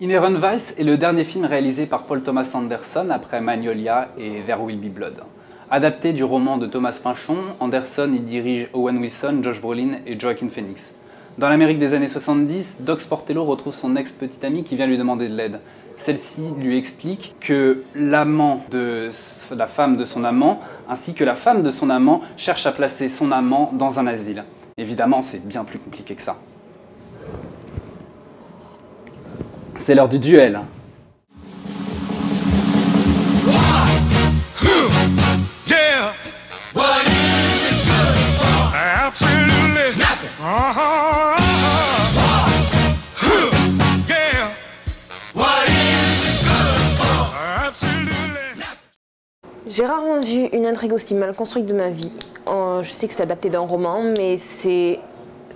Inherent Vice est le dernier film réalisé par Paul Thomas Anderson après Magnolia et There Will Be Blood. Adapté du roman de Thomas Pynchon, Anderson y dirige Owen Wilson, Josh Brolin et Joaquin Phoenix. Dans l'Amérique des années 70, Doc Sportello retrouve son ex-petite amie qui vient lui demander de l'aide. Celle-ci lui explique que l'amant de la femme de son amant, ainsi que la femme de son amant, cherchent à placer son amant dans un asile. Évidemment, c'est bien plus compliqué que ça. C'est l'heure du duel. J'ai rarement vu une intrigue aussi mal construite de ma vie. Je sais que c'est adapté d'un roman, mais c'est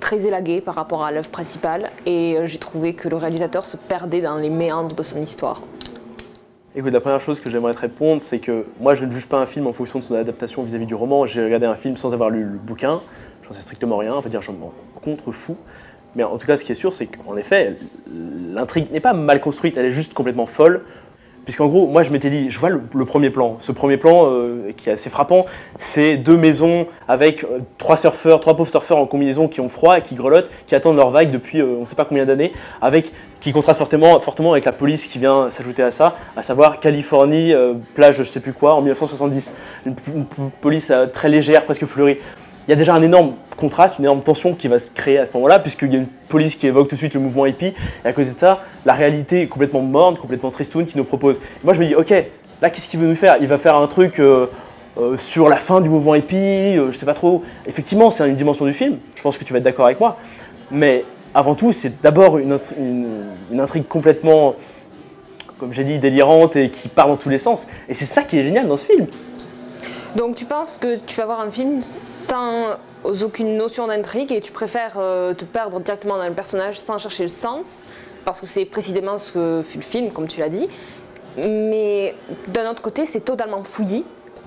très élagué par rapport à l'œuvre principale et j'ai trouvé que le réalisateur se perdait dans les méandres de son histoire. Écoute, la première chose que j'aimerais te répondre, c'est que moi je ne juge pas un film en fonction de son adaptation vis-à-vis du roman. J'ai regardé un film sans avoir lu le bouquin, j'en sais strictement rien, on va dire je m'en contrefous. Mais en tout cas, ce qui est sûr, c'est qu'en effet, l'intrigue n'est pas mal construite, elle est juste complètement folle. Puisqu'en gros, moi je m'étais dit, je vois le premier plan. Ce premier plan qui est assez frappant, c'est deux maisons avec trois pauvres surfeurs en combinaison qui ont froid et qui grelottent, qui attendent leur vague depuis on ne sait pas combien d'années, qui contraste fortement avec la police qui vient s'ajouter à ça, à savoir Californie, plage je ne sais plus quoi, en 1970. Une police très légère, presque fleurie. Il y a déjà un énorme contraste, une énorme tension qui va se créer à ce moment-là, puisqu'il y a une police qui évoque tout de suite le mouvement hippie, et à côté de ça, la réalité est complètement morne, complètement tristoune, qui nous propose. Et moi je me dis, ok, là qu'est-ce qu'il veut nous faire? Il va faire un truc sur la fin du mouvement hippie, je sais pas trop. Effectivement, c'est une dimension du film, je pense que tu vas être d'accord avec moi, mais avant tout, c'est d'abord une intrigue complètement, comme j'ai dit, délirante et qui part dans tous les sens. Et c'est ça qui est génial dans ce film. Donc tu penses que tu vas voir un film sans aucune notion d'intrigue et tu préfères te perdre directement dans le personnage sans chercher le sens, parce que c'est précisément ce que fait le film, comme tu l'as dit. Mais d'un autre côté, c'est totalement fouillis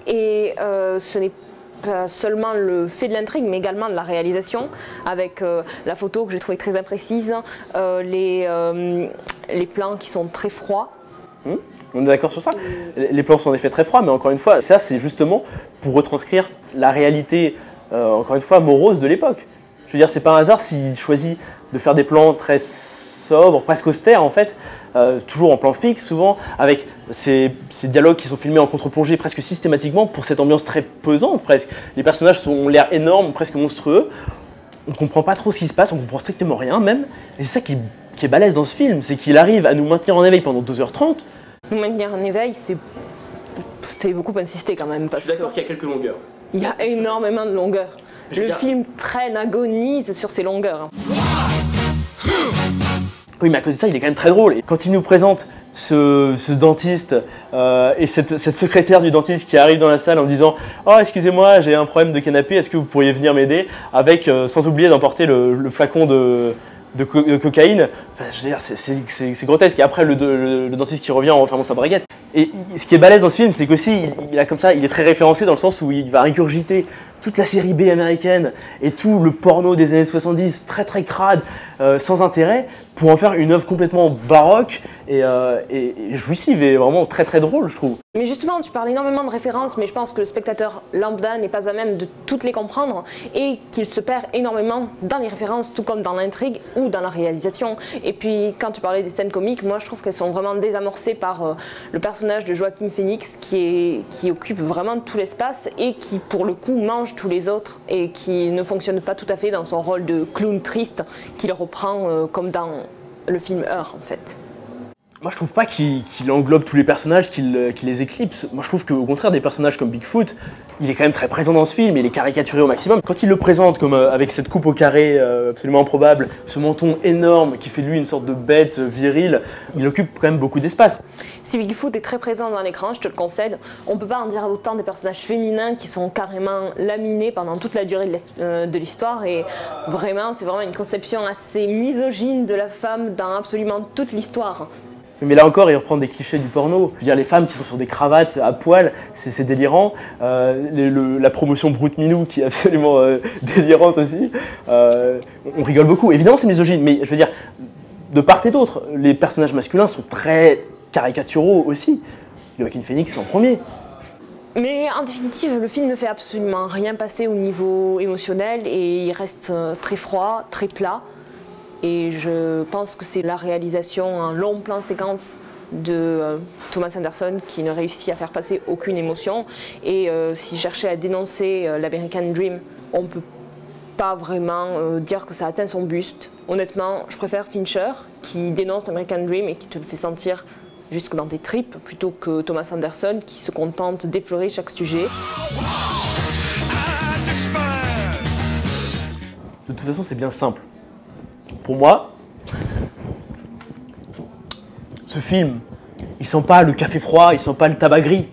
et ce n'est pas seulement le fait de l'intrigue, mais également de la réalisation, avec la photo que j'ai trouvée très imprécise, les plans qui sont très froids. On est d'accord sur ça. Les plans sont en effet très froids, mais encore une fois, ça c'est justement pour retranscrire la réalité, encore une fois, morose de l'époque. Je veux dire, c'est pas un hasard s'il choisit de faire des plans très sobres, presque austères en fait, toujours en plan fixe souvent, avec ces dialogues qui sont filmés en contre-plongée presque systématiquement pour cette ambiance très pesante presque. Les personnages ont l'air énormes, presque monstrueux. On comprend pas trop ce qui se passe, on comprend strictement rien même. Et c'est ça qui est balèze dans ce film, c'est qu'il arrive à nous maintenir en éveil pendant 2h30. Nous maintenir en éveil, c'est beaucoup insisté quand même. Je suis d'accord qu'il y a quelques longueurs. Il y a énormément de longueurs. Le film traîne, agonise sur ces longueurs. Oui, mais à côté de ça, il est quand même très drôle. Et quand il nous présente ce dentiste et cette secrétaire du dentiste qui arrive dans la salle en disant « Oh, excusez-moi, j'ai un problème de canapé, est-ce que vous pourriez venir m'aider ?» avec, sans oublier d'emporter le flacon de cocaïne, enfin, je veux dire, c'est grotesque. Et après, le dentiste qui revient en refermant sa braguette. Et ce qui est balèze dans ce film, c'est qu'aussi, il est très référencé dans le sens où il va régurgiter toute la série B américaine et tout le porno des années 70, très très crade, sans intérêt, pour en faire une œuvre complètement baroque et jouissive et vraiment très très drôle, je trouve. Mais justement, tu parles énormément de références, mais je pense que le spectateur lambda n'est pas à même de toutes les comprendre et qu'il se perd énormément dans les références, tout comme dans l'intrigue ou dans la réalisation. Et puis, quand tu parlais des scènes comiques, moi je trouve qu'elles sont vraiment désamorcées par le personnage de Joaquin Phoenix qui occupe vraiment tout l'espace et qui, pour le coup, mange tous les autres et qui ne fonctionne pas tout à fait dans son rôle de clown triste qu'il reprend comme dans le film Heure, en fait. Moi, je trouve pas qu'il englobe tous les personnages, qu'il les éclipse. Moi, je trouve qu'au contraire, des personnages comme Bigfoot, il est quand même très présent dans ce film, il est caricaturé au maximum. Quand il le présente comme avec cette coupe au carré absolument improbable, ce menton énorme qui fait de lui une sorte de bête virile, il occupe quand même beaucoup d'espace. Si Bigfoot est très présent dans l'écran, je te le concède, on peut pas en dire autant des personnages féminins qui sont carrément laminés pendant toute la durée de l'histoire et vraiment, c'est vraiment une conception assez misogyne de la femme dans absolument toute l'histoire. Mais là encore, il reprend des clichés du porno. Je veux dire, les femmes qui sont sur des cravates à poil, c'est délirant. La promotion Brute Minou qui est absolument délirante aussi. On rigole beaucoup. Évidemment, c'est misogyne, mais je veux dire, de part et d'autre. Les personnages masculins sont très caricaturaux aussi. Joaquin Phoenix en premier. Mais en définitive, le film ne fait absolument rien passer au niveau émotionnel et il reste très froid, très plat. Et je pense que c'est la réalisation en long plan séquence de Thomas Anderson qui ne réussit à faire passer aucune émotion. Et s'il cherchait à dénoncer l'American Dream, on ne peut pas vraiment dire que ça atteint son buste. Honnêtement, je préfère Fincher qui dénonce l'American Dream et qui te le fait sentir jusque dans tes tripes, plutôt que Thomas Anderson qui se contente d'effleurer chaque sujet. De toute façon, c'est bien simple. Pour moi, ce film, il sent pas le café froid, il sent pas le tabac gris,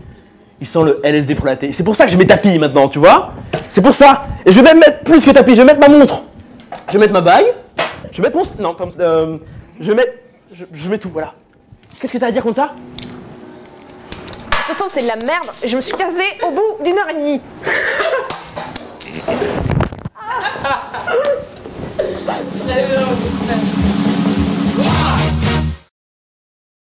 il sent le LSD frelaté. C'est pour ça que je mets tapis maintenant, tu vois? C'est pour ça. Et je vais même mettre plus que tapis, je vais mettre ma montre. Je vais mettre ma bague, je vais mettre mon... Non, pas je vais mettre... Je mets tout, voilà. Qu'est-ce que t'as à dire contre ça? De toute façon, c'est de la merde. Je me suis casée au bout d'une heure et demie. J'avais vraiment beaucoup de